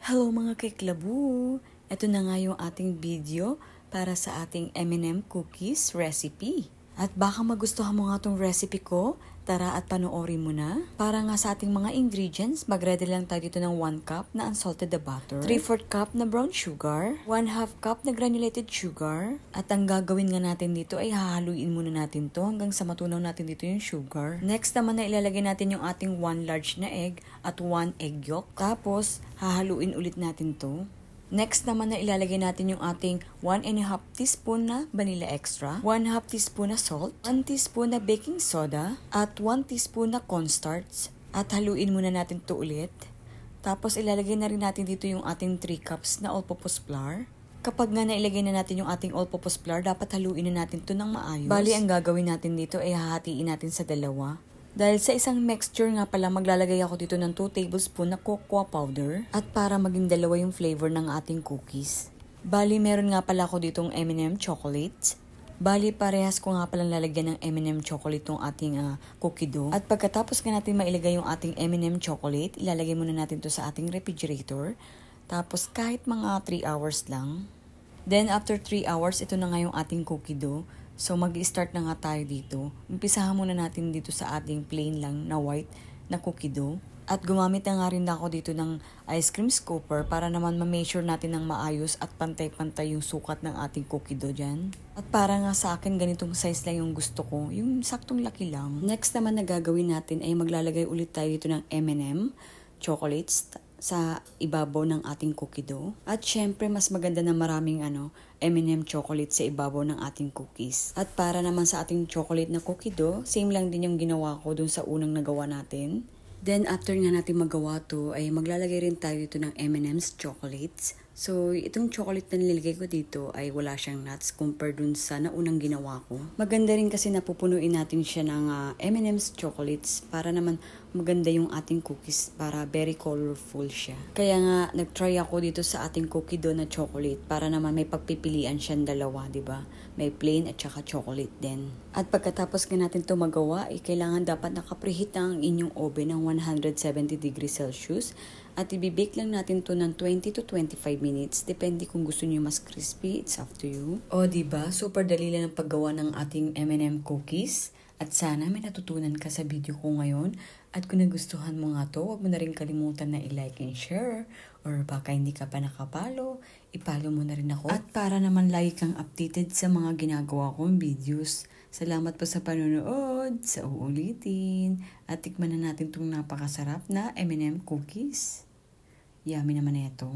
Hello mga kiklabu! Ito na nga yung ating video para sa ating M&M cookies recipe. At baka magustuhan mo nga tong recipe ko, tara at panoorin mo na. Para nga sa ating mga ingredients, mag-ready lang tayo dito ng 1 cup na unsalted the butter, 3/4 cup na brown sugar, 1/2 cup na granulated sugar, at ang gagawin nga natin dito ay hahaluin muna natin to hanggang sa matunaw natin dito yung sugar. Next naman na ilalagay natin yung ating 1 large na egg at 1 egg yolk. Tapos, hahaluin ulit natin to. Next naman na ilalagay natin yung ating 1½ teaspoon na vanilla extra, 1/2 teaspoon na salt, 1 teaspoon na baking soda, at 1 teaspoon na cornstarch. At haluin muna natin to ulit. Tapos ilalagay na rin natin dito yung ating 3 cups na all-purpose flour. Kapag nga nailagay na natin yung ating all-purpose flour, dapat haluin na natin to ng maayos. Bali, ang gagawin natin dito ay hahatiin natin sa dalawa. Dahil sa isang mixture nga pala, maglalagay ako dito ng 2 tablespoon na cocoa powder at para maging dalawa yung flavor ng ating cookies. Bali, meron nga pala ako ditong M&M chocolate. Bali, parehas ko nga palang lalagyan ng M&M chocolate tong ating cookie dough. At pagkatapos nga natin mailagay yung ating M&M chocolate, ilalagay muna natin to sa ating refrigerator. Tapos kahit mga 3 hours lang. Then after 3 hours, ito na nga yung ating cookie dough. So mag-i-start na nga tayo dito. Umpisahan muna natin dito sa ating plain lang na white na cookie dough. At gumamit na nga rin ako dito ng ice cream scooper para naman ma-measure natin ng maayos at pantay-pantay yung sukat ng ating cookie dough dyan. At para nga sa akin ganitong size lang yung gusto ko, yung saktong laki lang. Next naman na gagawin natin ay maglalagay ulit tayo dito ng M&M chocolates sa ibabaw ng ating cookie dough. At syempre, mas maganda na maraming M&M chocolate sa ibabaw ng ating cookies. At para naman sa ating chocolate na cookie dough, same lang din yung ginawa ko dun sa unang nagawa natin. Then, after nga natin magawa to, ay maglalagay rin tayo dito ng M&M's chocolates. So, itong chocolate na nilagay ko dito ay wala siyang nuts compared dun sa naunang ginawa ko. Maganda rin kasi napupunuin natin siya ng M&M's chocolates para naman maganda yung ating cookies para very colorful siya. Kaya nga, nag-try ako dito sa ating cookie dough na chocolate para naman may pagpipilian siyang dalawa, di ba? May plain at saka chocolate din. At pagkatapos nga natin ito magawa, kailangan dapat nakapreheat na ang inyong oven ng 170 degrees Celsius at ibibake lang natin to ng 20 to 25 minutes. Depende kung gusto niyo mas crispy, it's up to you. O diba, super dali lang ang paggawa ng ating M&M cookies. At sana may natutunan ka sa video ko ngayon. At kung nagustuhan mo nga to, huwag mo na rin kalimutan na i-like and share. Or baka hindi ka pa nakapalo, ipalo mo na rin ako. At para naman lagi kang updated sa mga ginagawa kong videos. Salamat po sa panonood, sa uulitin. At tikman na natin itong napakasarap na M&M cookies. Yummy naman ito.